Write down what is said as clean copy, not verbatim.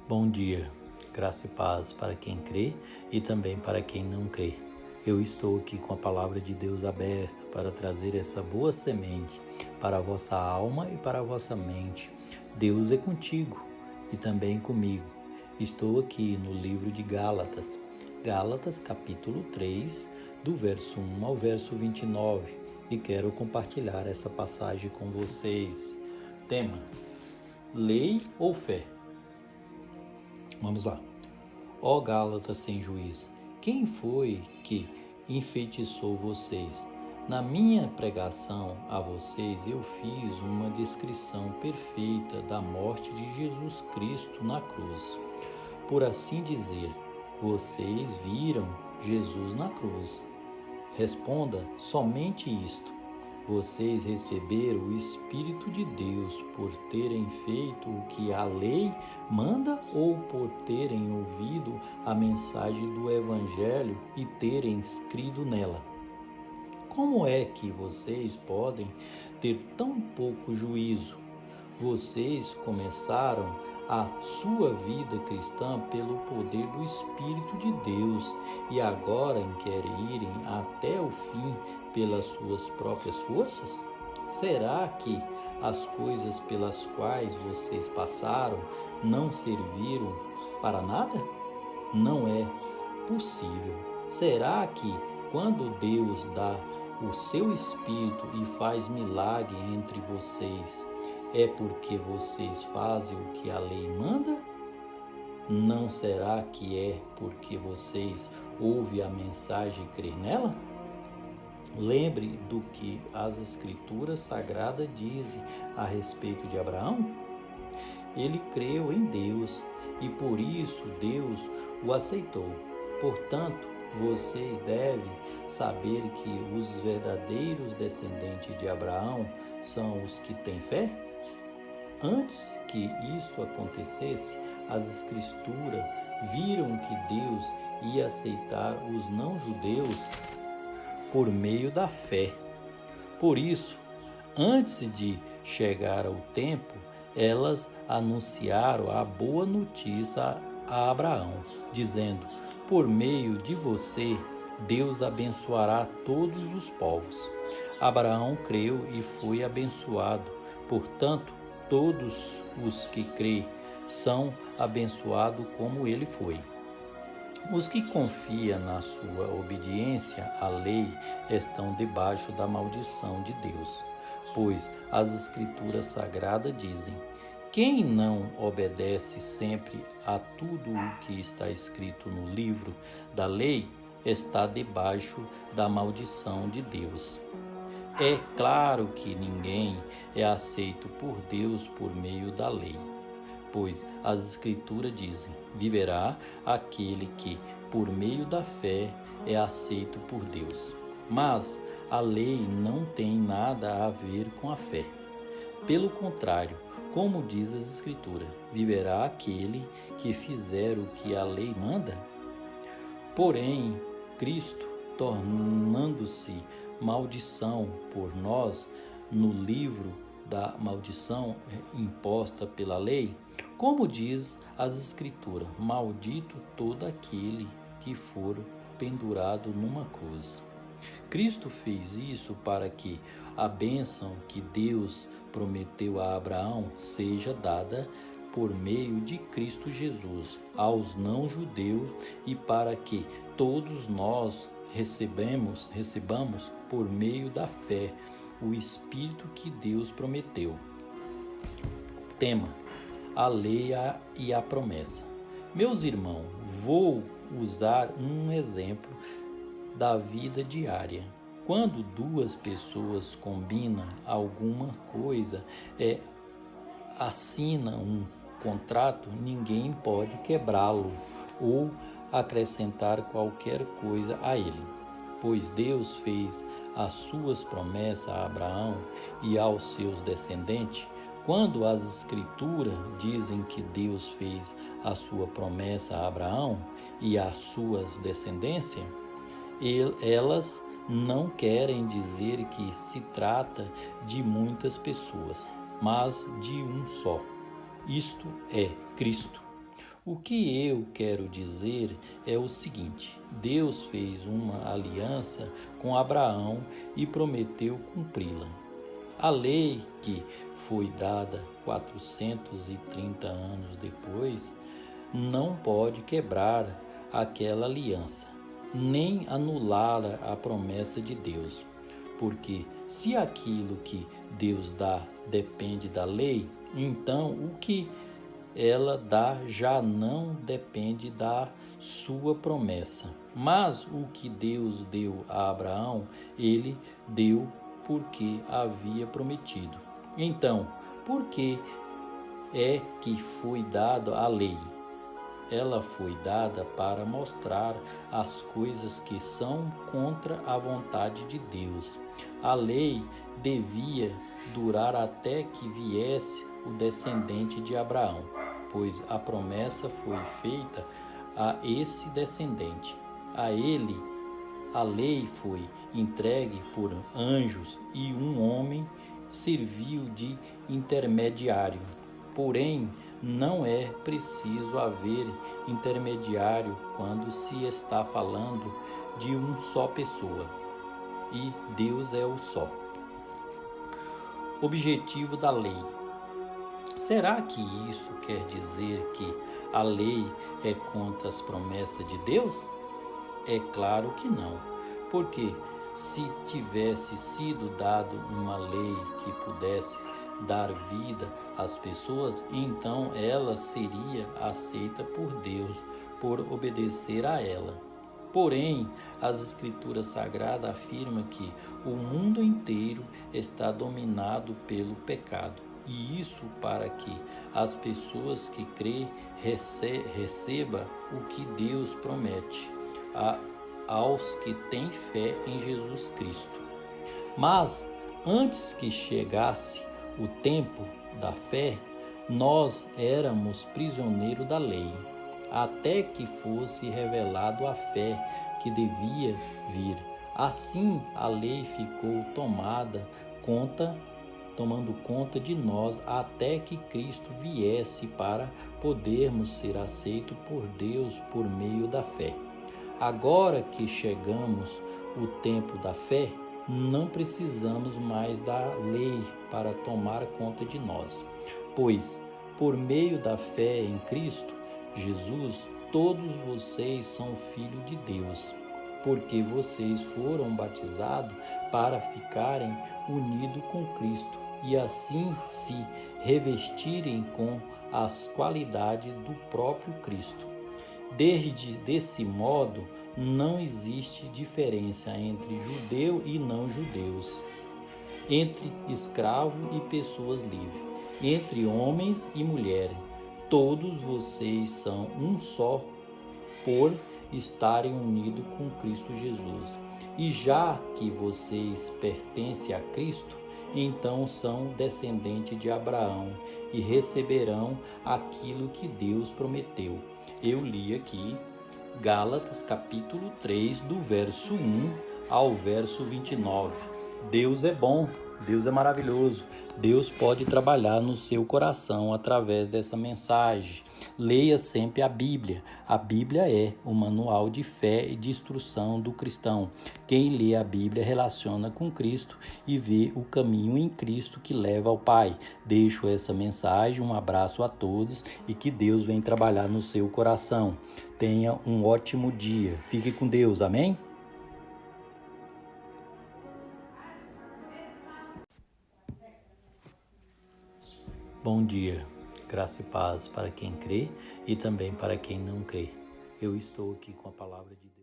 Bom dia, graça e paz para quem crê e também para quem não crê. Eu estou aqui com a palavra de Deus aberta para trazer essa boa semente para a vossa alma e para a vossa mente. Deus é contigo e também comigo. Estou aqui no livro de Gálatas, Gálatas capítulo 3, do verso 1 ao verso 29, e quero compartilhar essa passagem com vocês. Tema: lei ou fé? Vamos lá. Ó Gálatas sem juízo, quem foi que enfeitiçou vocês? Na minha pregação a vocês eu fiz uma descrição perfeita da morte de Jesus Cristo na cruz. Por assim dizer, vocês viram Jesus na cruz. Responda somente isto. Vocês receberam o Espírito de Deus por terem feito o que a lei manda ou por terem ouvido a mensagem do Evangelho e terem crido nela? Como é que vocês podem ter tão pouco juízo? Vocês começaram a sua vida cristã pelo poder do Espírito de Deus e agora querem irem até o fim pelas suas próprias forças? Será que as coisas pelas quais vocês passaram não serviram para nada? Não é possível. Será que quando Deus dá o seu Espírito e faz milagre entre vocês, é porque vocês fazem o que a lei manda? Não será que é porque vocês ouvem a mensagem e crêem nela? Lembre do que as Escrituras Sagradas dizem a respeito de Abraão. Ele creu em Deus e por isso Deus o aceitou. Portanto, vocês devem saber que os verdadeiros descendentes de Abraão são os que têm fé? Antes que isso acontecesse, as Escrituras viram que Deus ia aceitar os não-judeus por meio da fé. Por isso, antes de chegar o tempo, elas anunciaram a boa notícia a Abraão, dizendo: por meio de você, Deus abençoará todos os povos. Abraão creu e foi abençoado. Portanto, todos os que creem são abençoados como ele foi. Os que confiam na sua obediência à lei estão debaixo da maldição de Deus, pois as Escrituras Sagradas dizem: quem não obedece sempre a tudo o que está escrito no livro da lei está debaixo da maldição de Deus. É claro que ninguém é aceito por Deus por meio da lei, pois as Escrituras dizem: viverá aquele que, por meio da fé, é aceito por Deus. Mas a lei não tem nada a ver com a fé. Pelo contrário, como diz as Escrituras, viverá aquele que fizer o que a lei manda? Porém, Cristo, tornando-se maldição por nós no livro da maldição imposta pela lei, como diz as Escrituras: maldito todo aquele que for pendurado numa cruz. Cristo fez isso para que a bênção que Deus prometeu a Abraão seja dada por meio de Cristo Jesus aos não-judeus e para que todos nós recebamos por meio da fé o Espírito que Deus prometeu. Tema: a lei e a promessa. Meus irmãos, vou usar um exemplo da vida diária. Quando duas pessoas combinam alguma coisa assinam um contrato, ninguém pode quebrá-lo ou acrescentar qualquer coisa a ele, pois Deus fez as suas promessas a Abraão e aos seus descendentes. Quando as Escrituras dizem que Deus fez a sua promessa a Abraão e às suas descendências, elas não querem dizer que se trata de muitas pessoas, mas de um só. Isto é Cristo. O que eu quero dizer é o seguinte: Deus fez uma aliança com Abraão e prometeu cumpri-la. A lei que foi dada 430 anos depois não pode quebrar aquela aliança, nem anular a promessa de Deus. Porque se aquilo que Deus dá depende da lei, então o que ela dá já não depende da sua promessa. Mas o que Deus deu a Abraão, ele deu porque havia prometido. Então, por que é que foi dada a lei? Ela foi dada para mostrar as coisas que são contra a vontade de Deus. A lei devia durar até que viesse o descendente de Abraão, pois a promessa foi feita a esse descendente. A ele, a lei foi entregue por anjos e um homem serviu de intermediário. Porém, não é preciso haver intermediário quando se está falando de uma só pessoa, e Deus é o só. Objetivo da lei. Será que isso quer dizer que a lei é contra as promessas de Deus? É claro que não, porque se tivesse sido dado uma lei que pudesse dar vida às pessoas, então ela seria aceita por Deus por obedecer a ela. Porém, as Escrituras Sagradas afirmam que o mundo inteiro está dominado pelo pecado. E isso para que as pessoas que creem recebam o que Deus promete aos que têm fé em Jesus Cristo. Mas antes que chegasse o tempo da fé, nós éramos prisioneiros da lei, até que fosse revelado a fé que devia vir. Assim, a lei ficou tomando conta de nós até que Cristo viesse para podermos ser aceitos por Deus por meio da fé. Agora que chegamos o tempo da fé, não precisamos mais da lei para tomar conta de nós, pois, por meio da fé em Cristo Jesus, todos vocês são filhos de Deus, porque vocês foram batizados para ficarem unidos com Cristo e assim se revestirem com as qualidades do próprio Cristo. Desse modo, não existe diferença entre judeu e não judeus, entre escravo e pessoas livres, entre homens e mulheres. Todos vocês são um só por estarem unidos com Cristo Jesus. E já que vocês pertencem a Cristo, então são descendentes de Abraão e receberão aquilo que Deus prometeu. Eu li aqui Gálatas capítulo 3, do verso 1 ao verso 29. Deus é bom, Deus é maravilhoso. Deus pode trabalhar no seu coração através dessa mensagem. Leia sempre a Bíblia. A Bíblia é o manual de fé e de instrução do cristão. Quem lê a Bíblia relaciona com Cristo e vê o caminho em Cristo que leva ao Pai. Deixo essa mensagem, um abraço a todos e que Deus venha trabalhar no seu coração. Tenha um ótimo dia. Fique com Deus. Amém? Bom dia, graça e paz para quem crê e também para quem não crê. Eu estou aqui com a palavra de Deus.